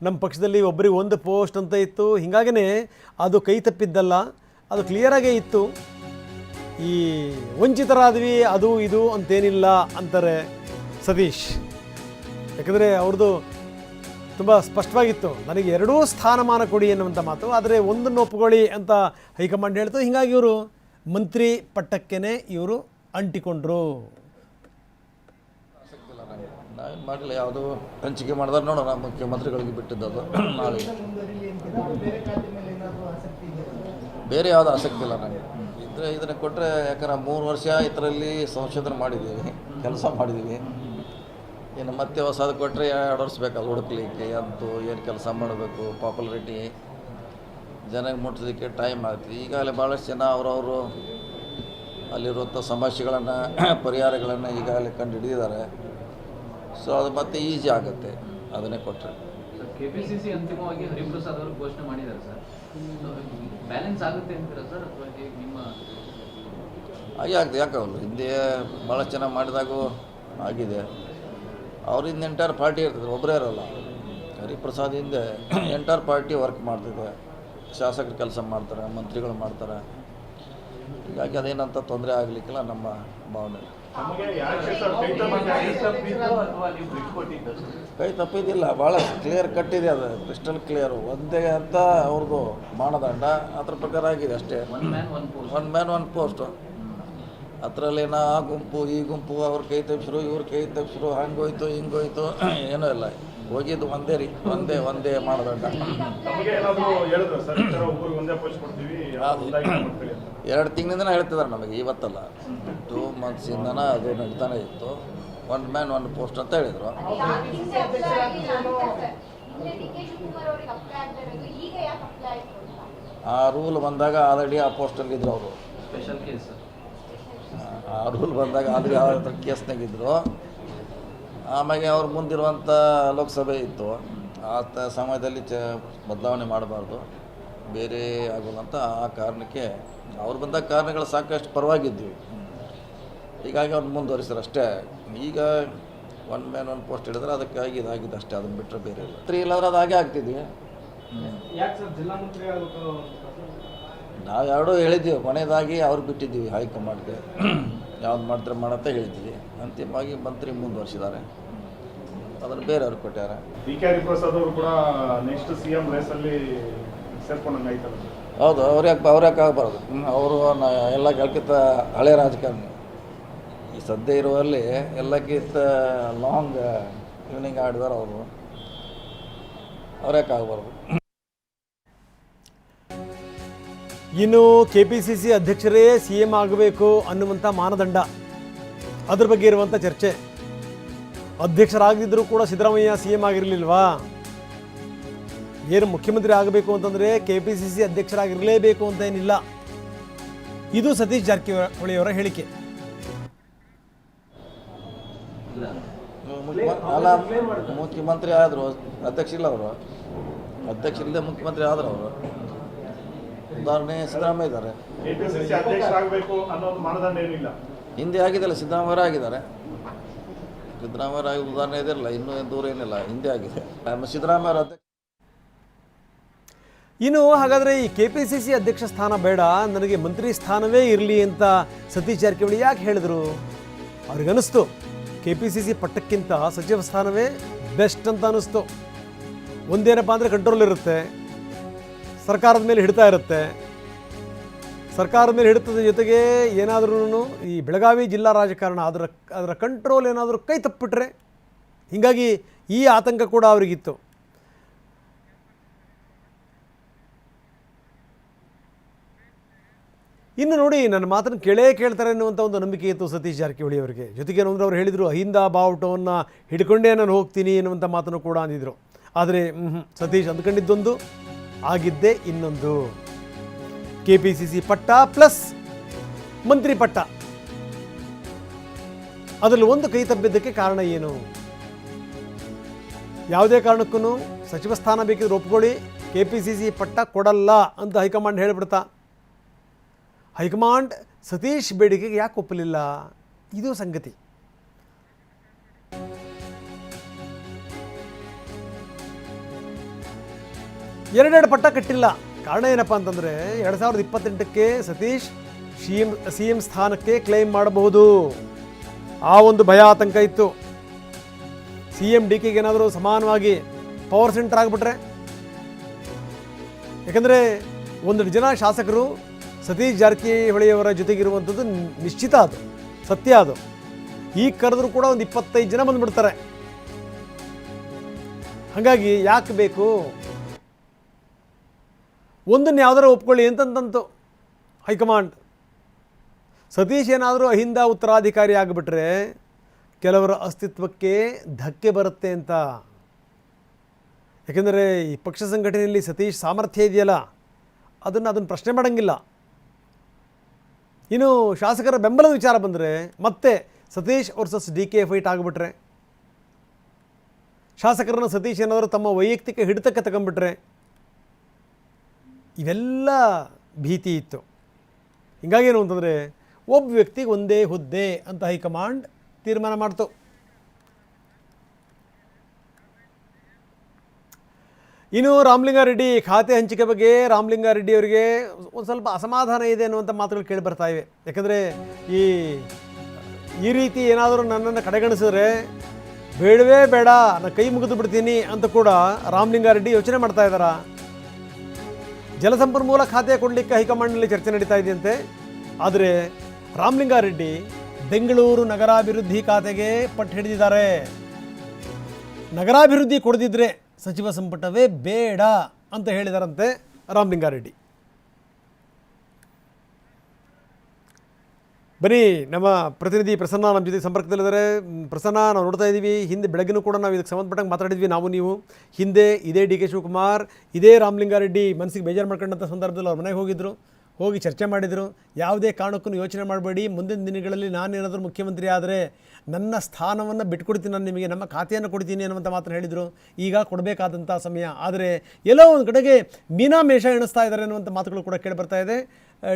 ನಮ್ಮ ಪಕ್ಷದಲ್ಲಿ ಒಬ್ಬರಿಗೆ ಒಂದು ಪೋಸ್ಟ್ ಅಂತ ಇತ್ತು. ಹೀಗಾಗಿಯೇ ಅದು ಕೈ ತಪ್ಪಿದ್ದಲ್ಲ, ಅದು ಕ್ಲಿಯರಾಗೇ ಇತ್ತು. ಈ ವಂಚಿತರಾದ್ವಿ ಅದು ಇದು ಅಂತೇನಿಲ್ಲ ಅಂತಾರೆ ಸತೀಶ್. ಯಾಕಂದರೆ ಅವ್ರದ್ದು ತುಂಬ ಸ್ಪಷ್ಟವಾಗಿತ್ತು, ನನಗೆ ಎರಡೂ ಸ್ಥಾನಮಾನ ಕೊಡಿ ಎನ್ನುವಂಥ ಮಾತು. ಆದರೆ ಒಂದನ್ನು ಒಪ್ಕೊಳ್ಳಿ ಅಂತ ಹೈಕಮಾಂಡ್ ಹೇಳ್ತು. ಹೀಗಾಗಿ ಇವರು ಮಂತ್ರಿ ಪಟ್ಟಕ್ಕೇ ಇವರು ಅಂಟಿಕೊಂಡ್ರು. ನಾವೇನು ಮಾಡಲಿಲ್ಲ, ಯಾವುದೋ ಹಂಚಿಕೆ ಮಾಡಿದ್ರೆ ನೋಡೋಣ, ಮುಖ್ಯಮಂತ್ರಿಗಳಿಗೆ ಬಿಟ್ಟಿದ್ದದು. ನಾಳೆ ಬೇರೆ ಯಾವುದೂ ಆಸಕ್ತಿ ಇಲ್ಲ ನನಗೆ. ಇದನ್ನು ಕೊಟ್ಟರೆ, ಯಾಕಂದ್ರೆ 3 ವರ್ಷ ಇದರಲ್ಲಿ ಸಂಶೋಧನೆ ಮಾಡಿದ್ದೀವಿ, ಕೆಲಸ ಮಾಡಿದ್ದೀವಿ. ಇನ್ನು ಮತ್ತೆ ಹೊಸದು ಕೊಟ್ಟರೆ 2 ವರ್ಷ ಬೇಕಲ್ಲ ಹುಡುಕ್ಲಿಕ್ಕೆ, ಅಂತೂ ಏನು ಕೆಲಸ ಮಾಡಬೇಕು, ಪಾಪ್ಯುಲಾರಿಟಿ ಜನಕ್ಕೆ ಮುಟ್ಟಿಸೋದಕ್ಕೆ ಟೈಮ್ ಆಗ್ತದೆ. ಈಗಾಗಲೇ ಭಾಳಷ್ಟು ಜನ ಅವರವರು ಅಲ್ಲಿರುವಂಥ ಸಮಸ್ಯೆಗಳನ್ನು ಪರಿಹಾರಗಳನ್ನು ಈಗಾಗಲೇ ಕಂಡು ಹಿಡಿದಿದ್ದಾರೆ. ಸೊ ಅದು ಮತ್ತೆ ಈಸಿ ಆಗುತ್ತೆ ಅದನ್ನೇ ಕೊಟ್ಟರೆ. KPCC ಅಂತಿಮವಾಗಿ ಹರಿಪ್ರಸಾದ್ ಅವರು ಘೋಷಣೆ ಮಾಡಿದ್ದಾರೆ ಸರ್, ಬ್ಯಾಲೆನ್ಸ್ ಆಗುತ್ತೆ ಅಂತೀರಾ ಸರ್, ಅಥವಾ ನಿಮ್ಮ ಹಾಗೆ ಆಗ್ತದೆ? ಯಾಕಾಗಲ್ಲ, ಹಿಂದೆ ಭಾಳಷ್ಟು ಜನ ಮಾಡಿದಾಗೂ ಆಗಿದೆ. ಅವರಿಂದ ಎಂಟೈರ್ ಪಾರ್ಟಿ ಇರ್ತದೆ, ಒಬ್ಬರೇ ಇರೋಲ್ಲ. ಹರಿಪ್ರಸಾದ್ ಹಿಂದೆ ಎಂಟೈರ್ ಪಾರ್ಟಿ ವರ್ಕ್ ಮಾಡ್ತಿದೆ, ಶಾಸಕರು ಕೆಲಸ ಮಾಡ್ತಾರೆ, ಮಂತ್ರಿಗಳು ಮಾಡ್ತಾರೆ. ಹೀಗಾಗಿ ಅದೇನಂತ ತೊಂದರೆ ಆಗಲಿಕ್ಕಿಲ್ಲ ನಮ್ಮ ಭಾವನೆ. ಕೈ ತಪ್ಪಿದ್ದಿಲ್ಲ, ಭಾಳ ಕ್ಲಿಯರ್ ಕಟ್ಟಿದೆ, ಅದು ಕ್ರಿಸ್ಟಲ್ ಕ್ಲಿಯರು. ಒಂದೇ ಅಂತ ಅವ್ರದ್ದು ಮಾನದಂಡ, ಅದ್ರ ಪ್ರಕಾರ ಆಗಿದೆ ಅಷ್ಟೇ. One man one post. ಅದರಲ್ಲೇನೋ ಆ ಗುಂಪು ಈ ಗುಂಪು, ಅವ್ರ ಕೈ ತಪ್ಪಿಸ್ರು ಇವ್ರ ಕೈ ತಪ್ಪಿಸ್ರು, ಹಂಗೋಯ್ತು ಹಿಂಗೋಯ್ತು, ಏನೂ ಇಲ್ಲ. ಹೋಗಿದ್ದು ಒಂದೇ ಒಂದೇ ಮಾನದಂಡ. 2 ತಿಂಗಳಿಂದ ಹೇಳ್ತಿದ್ದಾರೆ ನಮಗೆ, ಇವತ್ತಲ್ಲ, 2 ಮಂತ್ಸಿಂದನ ಅದು ನಡೀತಾನೆ ಇತ್ತು. 1 ಮ್ಯಾನ್ 1 ಪೋಸ್ಟ್ ಅಂತ ಹೇಳಿದರು. ಆ ರೂಲ್ ಬಂದಾಗ ಆಲ್ರೆಡಿ ಆ ಪೋಸ್ಟಲ್ಲಿದ್ದರು ಅವರು. ಸ್ಪೆಷಲ್ ಕೇಸ್ ಆ ರೂಲ್ ಬಂದಾಗ ಆಲ್ರೆಡಿ ಆ ಕೇಸ್ನಾಗಿದ್ದರು. ಆಮೇಲೆ ಅವ್ರ ಮುಂದಿರುವಂಥ ಲೋಕಸಭೆ ಇತ್ತು, ಆ ಸಮಯದಲ್ಲಿ ಬದಲಾವಣೆ ಮಾಡಬಾರ್ದು, ಬೇರೆ ಆಗೋಲ್ಲ ಅಂತ ಆ ಕಾರಣಕ್ಕೆ ಅವ್ರು ಬಂದ ಕಾರಣಗಳು ಸಾಕಷ್ಟು ಪರವಾಗಿದ್ವಿ. ಹೀಗಾಗಿ ಅವ್ರು ಮುಂದುವರಿಸ್ತಾರೆ ಅಷ್ಟೇ. ಈಗ 1 ಮ್ಯಾನ್ 1 ಪೋಸ್ಟ್ ಹಿಡಿದ್ರೆ ಅದಕ್ಕಾಗಿ ಇದಾಗಿದೆ ಅಷ್ಟೇ, ಅದನ್ನು ಬಿಟ್ಟರೆ ಬೇರೆ ಇಲ್ಲ. ಇಲ್ಲಾಂದ್ರೆ ಅದು ಹಾಗೆ ಆಗ್ತಿದ್ವಿ. ನಾವು ಎರಡೂ ಹೇಳಿದ್ದೀವಿ, ಕೊನೆಯದಾಗಿ ಅವ್ರಿಗೆ ಬಿಟ್ಟಿದ್ದೀವಿ ಹೈಕಮಾಂಡ್ಗೆ, ಯಾವ್ದು ಮಾಡ್ತಾರೆ ಮಾಡಂತ ಹೇಳಿದ್ದೀವಿ. ಅಂತಿಮವಾಗಿ ಮಂತ್ರಿ ಮುಂದುವರಿಸಿದ್ದಾರೆ, ಅದನ್ನು ಬೇರೆಯವ್ರಿಗೆ ಕೊಟ್ಟಾರೆ. DK ಹರಿಪ್ರಸಾದ್ ಅವರು ಕೂಡ ನೆಕ್ಸ್ಟ್ CM ರೇಸಲ್ಲಿ ಸೇರ್ಕೊಂಡಂಗೆ ಆಯ್ತಲ್ಲ? ಹೌದು, ಅವ್ರ್ಯಾಕೆ ಆಗಬಾರ್ದು. ಅವರು ಎಲ್ಲ ಕೆಲಕ್ಕಿಂತ ಹಳೆ ರಾಜಕಾರಣಿ. ಈ ಸದ್ಯ ಇರುವಲ್ಲಿ ಎಲ್ಲಕ್ಕಿಂತ ಲಾಂಗ್ ಇವ್ನಿಂಗ್ ಆಡಿದಾರೆ ಅವರು, ಅವ್ರ್ಯಾಕೆ ಆಗಬಾರ್ದು. ಇನ್ನು KPCC ಅಧ್ಯಕ್ಷರೇ CM ಆಗಬೇಕು ಅನ್ನುವಂಥ ಮಾನದಂಡ, ಅದ್ರ ಬಗ್ಗೆ ಇರುವಂಥ ಚರ್ಚೆ. ಅಧ್ಯಕ್ಷರಾಗಿದ್ದರೂ ಕೂಡ ಸಿದ್ದರಾಮಯ್ಯ CM ಆಗಿರಲಿಲ್ವಾ? ಏನು ಮುಖ್ಯಮಂತ್ರಿ ಆಗಬೇಕು ಅಂತಂದರೆ KPCC ಅಧ್ಯಕ್ಷರಾಗಿರಲೇಬೇಕು ಅಂತ ಏನಿಲ್ಲ. ಇದು ಸತೀಶ್ ಜಾರಕಿಹೊಳಿಯವರ ಹೇಳಿಕೆ. ಅಲ್ಲ, ಮುಖ್ಯಮಂತ್ರಿ ಆದರು, ಅಧ್ಯಕ್ಷ ಇಲ್ಲ ಅವರು. ಅಧ್ಯಕ್ಷ ಇಲ್ಲದೆ ಮುಖ್ಯಮಂತ್ರಿ ಆದರು ಅವರು. ಉದಾಹರಣೆ ಸಿದ್ದರಾಮಯ್ಯ ಇದ್ದಾರೆ. KPCC ಅಧ್ಯಕ್ಷರಾಗಬೇಕು ಅನ್ನೋದು ಮಾನದಂಡ ಏನಿಲ್ಲ. ಹಿಂದೆ ಆಗಿದೆಲ್ಲ, ಸಿದ್ದರಾಮಯ್ಯ ಆಗಿದ್ದಾರೆ. ಸಿದ್ದರಾಮಯ್ಯ ಉದಾಹರಣೆ ಇದೆಯಲ್ಲ, ಇನ್ನೂ ದೂರ ಏನಿಲ್ಲ, ಹಿಂದೆ ಆಗಿದೆ. ಸಿದ್ದರಾಮಯ್ಯ ಅಧ್ಯಕ್ಷ. ಇನ್ನು ಹಾಗಾದರೆ ಈ KPCC ಅಧ್ಯಕ್ಷ ಸ್ಥಾನ ಬೇಡ, ನನಗೆ ಮಂತ್ರಿ ಸ್ಥಾನವೇ ಇರಲಿ ಅಂತ ಸತೀಶ್ ಜಾರಕಿಹೊಳಿ ಯಾಕೆ ಹೇಳಿದರು? ಅವ್ರಿಗನ್ನಿಸ್ತು KPCC ಪಟ್ಟಕ್ಕಿಂತ ಸಚಿವ ಸ್ಥಾನವೇ ಬೆಸ್ಟ್ ಅಂತ ಅನ್ನಿಸ್ತು. ಒಂದೇನಪ್ಪ ಅಂದರೆ ಕಂಟ್ರೋಲ್ ಇರುತ್ತೆ, ಸರ್ಕಾರದ ಮೇಲೆ ಹಿಡ್ತಾ ಇರುತ್ತೆ. ಸರ್ಕಾರದ ಮೇಲೆ ಹಿಡಿತದ ಜೊತೆಗೆ ಏನಾದ್ರೂ ಈ ಬೆಳಗಾವಿ ಜಿಲ್ಲಾ ರಾಜಕಾರಣ ಅದರ ಕಂಟ್ರೋಲ್ ಏನಾದರೂ ಕೈ ತಪ್ಪಿಬಿಟ್ರೆ, ಹೀಗಾಗಿ ಈ ಆತಂಕ ಕೂಡ ಅವರಿಗಿತ್ತು. ಇನ್ನು ನೋಡಿ, ನನ್ನ ಮಾತನ್ನು ಕೇಳ್ತಾರೆ ಅನ್ನುವಂಥ ಒಂದು ನಂಬಿಕೆ ಇತ್ತು ಸತೀಶ್ ಜಾರಕಿಹೊಳಿ ಅವರಿಗೆ. ಜೊತೆಗೆ ಏನಂದ್ರೆ ಅವ್ರು ಹೇಳಿದರು, ಅಹಿಂದ ಬಾವುಟವನ್ನು ಹಿಡ್ಕೊಂಡೇ ನಾನು ಹೋಗ್ತೀನಿ ಎನ್ನುವಂಥ ಮಾತನ್ನು ಕೂಡ ಅಂದಿದ್ರು. ಆದರೆ ಸತೀಶ್ ಅಂದ್ಕೊಂಡಿದ್ದೊಂದು, ಆಗಿದ್ದೇ ಇನ್ನೊಂದು. KPCC ಪಟ್ಟ ಪ್ಲಸ್ ಮಂತ್ರಿ ಪಟ್ಟ, ಅದರಲ್ಲಿ ಒಂದು ಕೈ ತಪ್ಪಿದ್ದಕ್ಕೆ ಕಾರಣ ಏನು? ಯಾವುದೇ ಕಾರಣಕ್ಕೂ ಸಚಿವ ಸ್ಥಾನ ಬೇಕಿದ್ರೆ ಒಪ್ಕೊಳ್ಳಿ, KPCC ಪಟ್ಟ ಕೊಡಲ್ಲ ಅಂತ ಹೈಕಮಾಂಡ್ ಹೇಳಿಬಿಡ್ತಾ. ಹೈಕಮಾಂಡ್ ಸತೀಶ್ ಬೇಡಿಕೆಗೆ ಯಾಕೆ ಒಪ್ಪಲಿಲ್ಲ? ಇದು ಸಂಗತಿ. ಎರಡೆರಡು ಪಟ್ಟ ಕಟ್ಟಿಲ್ಲ. ಕಾರಣ ಏನಪ್ಪ ಅಂತಂದರೆ 2028ಕ್ಕೆ ಸತೀಶ್ ಸಿ ಎಂ ಸ್ಥಾನಕ್ಕೆ ಕ್ಲೈಮ್ ಮಾಡಬಹುದು, ಆ ಒಂದು ಭಯ ಆತಂಕ ಇತ್ತು. ಸಿ ಎಂ ಡಿ ಕೆಗೆ ಏನಾದರೂ ಸಮಾನವಾಗಿ ಪವರ್ ಸೆಂಟರ್ ಆಗಿಬಿಟ್ರೆ, ಯಾಕಂದರೆ ಒಂದೆರಡು ಜನ ಶಾಸಕರು ಸತೀಶ್ ಜಾರಕಿಹೊಳಿಯವರ ಜೊತೆಗಿರುವಂಥದ್ದು ನಿಶ್ಚಿತ, ಅದು ಸತ್ಯ. ಅದು ಈಗ ಕರೆದ್ರೂ ಕೂಡ ಒಂದು 25 ಜನ ಬಂದುಬಿಡ್ತಾರೆ. ಹಾಗಾಗಿ ಯಾಕೆ ಬೇಕು, ಒಂದನ್ನು ಯಾವ್ದಾರು ಒಪ್ಕೊಳ್ಳಿ ಅಂತಂತಂತು ಹೈಕಮಾಂಡ್. ಸತೀಶ್ ಏನಾದರೂ ಅಹಿಂದ ಉತ್ತರಾಧಿಕಾರಿ ಆಗಿಬಿಟ್ರೆ ಕೆಲವರ ಅಸ್ತಿತ್ವಕ್ಕೆ ಧಕ್ಕೆ ಬರುತ್ತೆ ಅಂತ. ಯಾಕೆಂದರೆ ಈ ಪಕ್ಷ ಸಂಘಟನೆಯಲ್ಲಿ ಸತೀಶ್ ಸಾಮರ್ಥ್ಯ ಇದೆಯಲ್ಲ, ಅದನ್ನು ಪ್ರಶ್ನೆ ಮಾಡೋಂಗಿಲ್ಲ. ಇನ್ನು ಶಾಸಕರ ಬೆಂಬಲದ ವಿಚಾರ ಬಂದರೆ ಮತ್ತೆ Satish versus D K fight ಆಗಿಬಿಟ್ರೆ, ಶಾಸಕರನ್ನು ಸತೀಶ್ ಏನಾದರೂ ತಮ್ಮ ವೈಯಕ್ತಿಕ ಹಿಡಿತಕ್ಕೆ ತಗೊಂಡ್ಬಿಟ್ರೆ, ಇವೆಲ್ಲ ಭೀತಿ ಇತ್ತು. ಹಿಂಗಾಗೇನು ಅಂತಂದರೆ ಒಬ್ಬ ವ್ಯಕ್ತಿಗೆ ಒಂದೇ ಹುದ್ದೆ ಅಂತ ಹೈಕಮಾಂಡ್ ತೀರ್ಮಾನ ಮಾಡ್ತು. ಇನ್ನು ರಾಮಲಿಂಗಾರೆಡ್ಡಿ ಖಾತೆ ಹಂಚಿಕೆ ಬಗ್ಗೆ ರಾಮಲಿಂಗಾರೆಡ್ಡಿ ಅವರಿಗೆ ಒಂದು ಸ್ವಲ್ಪ ಅಸಮಾಧಾನ ಇದೆ ಅನ್ನುವಂಥ ಮಾತುಗಳು ಕೇಳಿ ಬರ್ತಾ ಇವೆ. ಯಾಕಂದರೆ ಈ ರೀತಿ ಏನಾದರೂ ನನ್ನನ್ನು ಕಡೆಗಣಿಸಿದ್ರೆ ಬೇಡವೇ ಬೇಡ, ನಾನು ಕೈ ಮುಗಿದು ಬಿಡ್ತೀನಿ ಅಂತ ಕೂಡ ರಾಮಲಿಂಗಾರೆಡ್ಡಿ ಯೋಚನೆ ಮಾಡ್ತಾ ಇದ್ದಾರೆ. ಜಲಸಂಪನ್ಮೂಲ ಖಾತೆ ಕೊಡಲಿಕ್ಕೆ ಹೈಕಮಾಂಡ್ನಲ್ಲಿ ಚರ್ಚೆ ನಡೀತಾ ಇದೆಯಂತೆ. ಆದರೆ ರಾಮಲಿಂಗಾರೆಡ್ಡಿ ಬೆಂಗಳೂರು ನಗರಾಭಿವೃದ್ಧಿ ಖಾತೆಗೆ ಪಟ್ಟು ಹಿಡಿದಿದ್ದಾರೆ. ನಗರಾಭಿವೃದ್ಧಿ ಕೊಡದಿದ್ದರೆ ಸಚಿವ ಸಂಪುಟವೇ ಬೇಡ ಅಂತ ಹೇಳಿದಾರಂತೆ ರಾಮಲಿಂಗಾರೆಡ್ಡಿ. ಬನ್ನಿ, ನಮ್ಮ ಪ್ರತಿನಿಧಿ ಪ್ರಸನ್ನ ನಮ್ಮ ಜೊತೆ ಸಂಪರ್ಕದಲ್ಲಿದ್ದಾರೆ. ಪ್ರಸನ್ನ, ನಾವು ನೋಡ್ತಾ ಇದ್ದೀವಿ, ಹಿಂದೆ ಬೆಳಗ್ಗೆನೂ ಕೂಡ ನಾವು ಇದಕ್ಕೆ ಸಂಬಂಧಪಟ್ಟಂಗೆ ಮಾತಾಡಿದ್ವಿ ನಾವು ನೀವು. ಹಿಂದೆ ಇದೇ ಡಿ ಕೆ ಶಿವಕುಮಾರ್, ಇದೇ ರಾಮಲಿಂಗಾರೆಡ್ಡಿ ಮನಸ್ಸಿಗೆ ಬೇಜಾರು ಮಾಡ್ಕೊಂಡಂಥ ಸಂದರ್ಭದಲ್ಲಿ ಅವ್ರ ಮನೆಗೆ ಹೋಗಿದ್ದರು, ಹೋಗಿ ಚರ್ಚೆ ಮಾಡಿದರು. ಯಾವುದೇ ಕಾರಣಕ್ಕೂ ಯೋಚನೆ ಮಾಡಬೇಡಿ, ಮುಂದಿನ ದಿನಗಳಲ್ಲಿ ನಾನೇನಾದರೂ ಮುಖ್ಯಮಂತ್ರಿ ಆದರೆ ನನ್ನ ಸ್ಥಾನವನ್ನು ಬಿಟ್ಕೊಡ್ತೀನಿ, ನಾನು ನಿಮಗೆ ನಮ್ಮ ಖಾತೆಯನ್ನು ಕೊಡ್ತೀನಿ ಅನ್ನುವಂಥ ಮಾತನ್ನು ಹೇಳಿದರು. ಈಗ ಕೊಡಬೇಕಾದಂಥ ಸಮಯ. ಆದರೆ ಎಲ್ಲೋ ಒಂದು ಕಡೆಗೆ ಮೀನಾಮೇಷ ಎಣಿಸ್ತಾ ಇದ್ದಾರೆ ಅನ್ನುವಂಥ ಮಾತುಗಳು ಕೂಡ ಕೇಳಿ ಬರ್ತಾ ಇದೆ.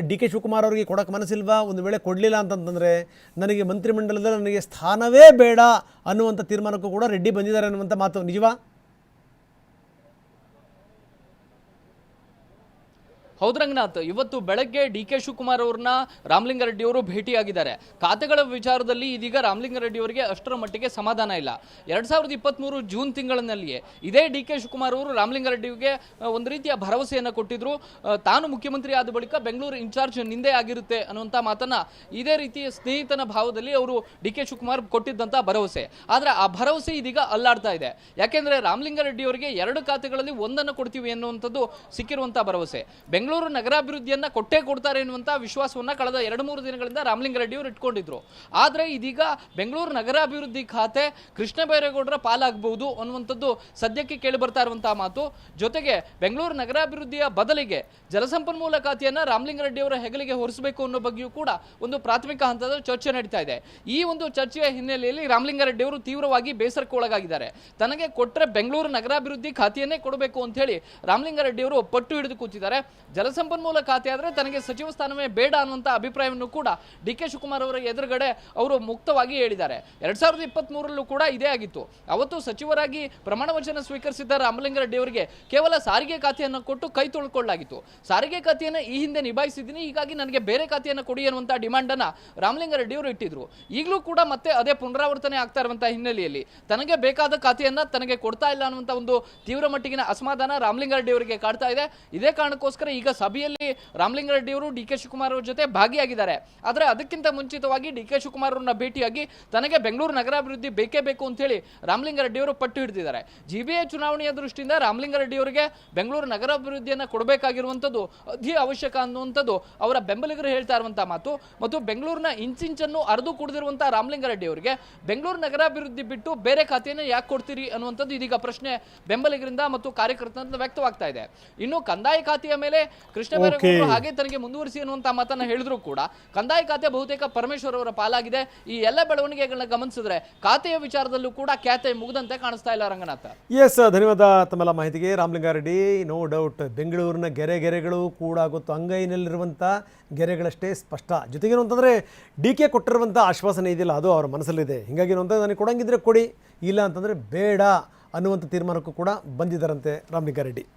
ಡಿ ಕೆ ಶಿವಕುಮಾರ್ ಅವರಿಗೆ ಕೊಡೋಕ್ಕೆ ಮನಸ್ಸಿಲ್ವಾ? ಒಂದು ವೇಳೆ ಕೊಡಲಿಲ್ಲ ಅಂತಂತಂದರೆ ನನಗೆ ಮಂತ್ರಿಮಂಡಲದಲ್ಲಿ ನನಗೆ ಸ್ಥಾನವೇ ಬೇಡ ಅನ್ನುವಂಥ ತೀರ್ಮಾನಕ್ಕೂ ಕೂಡ ರೆಡ್ಡಿ ಬಂದಿದ್ದಾರೆ ಅನ್ನುವಂಥ ಮಾತು ನಿಜವಾ? ಹೌದು ರಂಗನಾಥ್, ಇವತ್ತು ಬೆಳಗ್ಗೆ ಡಿ ಕೆ ಶಿವಕುಮಾರ್ ಅವ್ರನ್ನ ರಾಮಲಿಂಗಾರೆಡ್ಡಿ ಅವರು ಭೇಟಿಯಾಗಿದ್ದಾರೆ. ಖಾತೆಗಳ ವಿಚಾರದಲ್ಲಿ ಇದೀಗ ರಾಮಲಿಂಗಾರೆಡ್ಡಿ ಅವರಿಗೆ ಅಷ್ಟರ ಮಟ್ಟಿಗೆ ಸಮಾಧಾನ ಇಲ್ಲ. 2023 ಜೂನ್ ತಿಂಗಳಿನಲ್ಲಿಯೇ ಇದೇ ಡಿ ಕೆ ಶಿವಕುಮಾರ್ ಅವರು ರಾಮಲಿಂಗಾರೆಡ್ಡಿಗೆ ಒಂದು ರೀತಿಯ ಭರವಸೆಯನ್ನು ಕೊಟ್ಟಿದ್ರು. ತಾನು ಮುಖ್ಯಮಂತ್ರಿ ಆದ ಬಳಿಕ ಬೆಂಗಳೂರು ಇನ್ಚಾರ್ಜ್ ನಿಂದೇ ಆಗಿರುತ್ತೆ ಅನ್ನುವಂಥ ಮಾತನ್ನ ಇದೇ ರೀತಿಯ ಸ್ನೇಹಿತನ ಭಾವದಲ್ಲಿ ಅವರು ಡಿ ಕೆ ಶಿವಕುಮಾರ್ ಕೊಟ್ಟಿದ್ದಂಥ ಭರವಸೆ. ಆದರೆ ಆ ಭರವಸೆ ಇದೀಗ ಅಲ್ಲಾಡ್ತಾ ಇದೆ. ಯಾಕೆಂದ್ರೆ ರಾಮಲಿಂಗಾರೆಡ್ಡಿ ಅವರಿಗೆ 2 ಖಾತೆಗಳಲ್ಲಿ ಒಂದನ್ನು ಕೊಡ್ತೀವಿ ಅನ್ನುವಂಥದ್ದು ಸಿಕ್ಕಿರುವಂಥ ಭರವಸೆ. ಬೆಂಗಳೂರು ನಗರಾಭಿವೃದ್ಧಿಯನ್ನ ಕೊಟ್ಟೇ ಕೊಡ್ತಾರೆ ಎನ್ನುವಂಥ ವಿಶ್ವಾಸವನ್ನ ಕಳೆದ 2-3 ದಿನಗಳಿಂದ ರಾಮಲಿಂಗಾರೆಡ್ಡಿ ಅವರು ಇಟ್ಕೊಂಡಿದ್ರು. ಆದರೆ ಇದೀಗ ಬೆಂಗಳೂರು ನಗರಾಭಿವೃದ್ಧಿ ಖಾತೆ ಕೃಷ್ಣ ಬೈರೇಗೌಡರ ಪಾಲಾಗಬಹುದು ಅನ್ನುವಂಥದ್ದು ಸದ್ಯಕ್ಕೆ ಕೇಳಿ ಬರ್ತಾ ಇರುವಂತಹ ಮಾತು. ಜೊತೆಗೆ ಬೆಂಗಳೂರು ನಗರಾಭಿವೃದ್ಧಿಯ ಬದಲಿಗೆ ಜಲಸಂಪನ್ಮೂಲ ಖಾತೆಯನ್ನ ರಾಮಲಿಂಗಾರೆಡ್ಡಿ ಅವರ ಹೆಗಲಿಗೆ ಹೊರಿಸಬೇಕು ಅನ್ನೋ ಬಗ್ಗೆಯೂ ಕೂಡ ಒಂದು ಪ್ರಾಥಮಿಕ ಹಂತದ ಚರ್ಚೆ ನಡೀತಾ ಇದೆ. ಈ ಒಂದು ಚರ್ಚೆಯ ಹಿನ್ನೆಲೆಯಲ್ಲಿ ರಾಮಲಿಂಗಾರೆಡ್ಡಿ ಅವರು ತೀವ್ರವಾಗಿ ಬೇಸರಕ್ಕೆ ಒಳಗಾಗಿದ್ದಾರೆ. ತನಗೆ ಕೊಟ್ಟರೆ ಬೆಂಗಳೂರು ನಗರಾಭಿವೃದ್ಧಿ ಖಾತೆಯನ್ನೇ ಕೊಡಬೇಕು ಅಂತ ಹೇಳಿ ರಾಮಲಿಂಗಾರೆಡ್ಡಿ ಅವರು ಪಟ್ಟು ಹಿಡಿದು ಕೂತಿದ್ದಾರೆ. ಜಲಸಂಪನ್ಮೂಲ ಖಾತೆ ಆದರೆ ತನಗೆ ಸಚಿವ ಸ್ಥಾನವೇ ಬೇಡ ಅನ್ನುವಂಥ ಅಭಿಪ್ರಾಯವನ್ನು ಕೂಡ ಡಿ ಕೆ ಶಿವಕುಮಾರ್ ಅವರ ಎದುರುಗಡೆ ಅವರು ಮುಕ್ತವಾಗಿ ಹೇಳಿದ್ದಾರೆ. 2023ರಲ್ಲೂ ಕೂಡ ಇದೇ ಆಗಿತ್ತು. ಅವತ್ತು ಸಚಿವರಾಗಿ ಪ್ರಮಾಣ ವಚನ ಸ್ವೀಕರಿಸಿದ್ದ ರಾಮಲಿಂಗಾರೆಡ್ಡಿ ಅವರಿಗೆ ಕೇವಲ ಸಾರಿಗೆ ಖಾತೆಯನ್ನು ಕೊಟ್ಟು ಕೈ ತೊಳ್ಕೊಳ್ಳಲಾಗಿತ್ತು. ಸಾರಿಗೆ ಖಾತೆಯನ್ನು ಈ ಹಿಂದೆ ನಿಭಾಯಿಸಿದ್ದೀನಿ, ಹೀಗಾಗಿ ನನಗೆ ಬೇರೆ ಖಾತೆಯನ್ನು ಕೊಡಿ ಅನ್ನುವಂಥ ಡಿಮಾಂಡನ್ನು ರಾಮಲಿಂಗಾರೆಡ್ಡಿ ಅವರು ಇಟ್ಟಿದ್ರು. ಈಗಲೂ ಕೂಡ ಮತ್ತೆ ಅದೇ ಪುನರಾವರ್ತನೆ ಆಗ್ತಾ ಇರುವಂತಹ ಹಿನ್ನೆಲೆಯಲ್ಲಿ ತನಗೆ ಬೇಕಾದ ಖಾತೆಯನ್ನು ತನಗೆ ಕೊಡ್ತಾ ಇಲ್ಲ ಅನ್ನುವಂಥ ಒಂದು ತೀವ್ರ ಮಟ್ಟಿಗಿನ ಅಸಮಾಧಾನ ರಾಮಲಿಂಗಾರೆಡ್ಡಿ ಅವರಿಗೆ ಕಾಡ್ತಾ ಇದೆ. ಇದೇ ಕಾರಣಕ್ಕೋಸ್ಕರ ಈಗ ಸಭೆಯಲ್ಲಿ ರಾಮಲಿಂಗಾರೆಡ್ಡಿ ಅವರು ಡಿ ಕೆ ಶಿವಕುಮಾರ್ ಅವರ ಜೊತೆ ಭಾಗಿಯಾಗಿದ್ದಾರೆ. ಆದರೆ ಅದಕ್ಕಿಂತ ಮುಂಚಿತವಾಗಿ ಡಿ ಕೆ ಶಿವಕುಮಾರ್ ಅವರನ್ನ ಭೇಟಿಯಾಗಿ ತನಗೆ ಬೆಂಗಳೂರು ನಗರಾಭಿವೃದ್ಧಿ ಬೇಕೇ ಬೇಕು ಅಂತ ಹೇಳಿ ರಾಮಲಿಂಗಾರೆಡ್ಡಿ ಅವರು ಪಟ್ಟು ಹಿಡಿದಿದ್ದಾರೆ. ಜಿಬಿಎ ಚುನಾವಣೆಯ ದೃಷ್ಟಿಯಿಂದ ರಾಮಲಿಂಗಾರೆಡ್ಡಿ ಅವರಿಗೆ ಬೆಂಗಳೂರು ನಗರಾಭಿವೃದ್ಧಿಯನ್ನು ಕೊಡಬೇಕಾಗಿರುವಂಥದ್ದು ಅತಿ ಅವಶ್ಯಕ ಅನ್ನುವಂಥದ್ದು ಅವರ ಬೆಂಬಲಿಗರು ಹೇಳ್ತಾ ಇರುವಂತಹ ಮಾತು. ಮತ್ತು ಬೆಂಗಳೂರಿನ ಇಂಚಿಂಚನ್ನು ಅರೆದು ಕುಡಿದಿರುವಂತಹ ರಾಮಲಿಂಗಾರೆಡ್ಡಿ ಅವರಿಗೆ ಬೆಂಗಳೂರು ನಗರಾಭಿವೃದ್ಧಿ ಬಿಟ್ಟು ಬೇರೆ ಖಾತೆಯನ್ನು ಯಾಕೆ ಕೊಡ್ತೀರಿ ಅನ್ನುವಂಥದ್ದು ಇದೀಗ ಪ್ರಶ್ನೆ ಬೆಂಬಲಿಗರಿಂದ ಮತ್ತು ಕಾರ್ಯಕರ್ತರಿಂದ ವ್ಯಕ್ತವಾಗ್ತಾ ಇದೆ. ಇನ್ನು ಕಂದಾಯ ಖಾತೆಯ ಮೇಲೆ ಕೃಷ್ಣ ಬೈರೇಗೌಡರು ಹಾಗೆ ತನಗೆ ಮುಂದುವರಿಸಿ ಅನ್ನುವಂತ ಮಾತನ್ನ ಹೇಳಿದ್ರು ಕೂಡ ಕಂದಾಯ ಖಾತೆ ಬಹುತೇಕ ಪರಮೇಶ್ವರ್ ಅವರ ಪಾಲಾಗಿದೆ. ಈ ಎಲ್ಲ ಬೆಳವಣಿಗೆಗಳನ್ನ ಗಮನಿಸಿದ್ರೆ ಖಾತೆಯ ವಿಚಾರದಲ್ಲೂ ಕೂಡ ಖ್ಯಾತೆ ಮುಗಿದಂತೆ ಕಾಣಿಸ್ತಾ ಇಲ್ಲ ರಂಗನಾಥ. ಎಸ್, ಧನ್ಯವಾದ ತಮ್ಮೆಲ್ಲ ಮಾಹಿತಿಗೆ. ರಾಮಲಿಂಗಾರೆಡ್ಡಿ ನೋ ಡೌಟ್ ಬೆಂಗಳೂರಿನ ಗೆರೆಗಳು ಕೂಡ ಗೊತ್ತು, ಅಂಗೈನಲ್ಲಿರುವಂಥ ಗೆರೆಗಳಷ್ಟೇ ಸ್ಪಷ್ಟ. ಜೊತೆಗೇನು ಅಂತಂದರೆ ಡಿ ಕೆ ಕೊಟ್ಟಿರುವಂಥ ಆಶ್ವಾಸನೆ ಇದೆಯಲ್ಲ, ಅದು ಅವರ ಮನಸ್ಸಲ್ಲಿದೆ. ಹೀಗಾಗಿ ಏನು ಅಂತ ನನಗೆ ಕೊಡಂಗಿದ್ರೆ ಕೊಡಿ, ಇಲ್ಲ ಅಂತಂದರೆ ಬೇಡ ಅನ್ನುವಂಥ ತೀರ್ಮಾನಕ್ಕೂ ಕೂಡ ಬಂದಿದ್ದಾರಂತೆ ರಾಮಲಿಂಗಾರೆಡ್ಡಿ.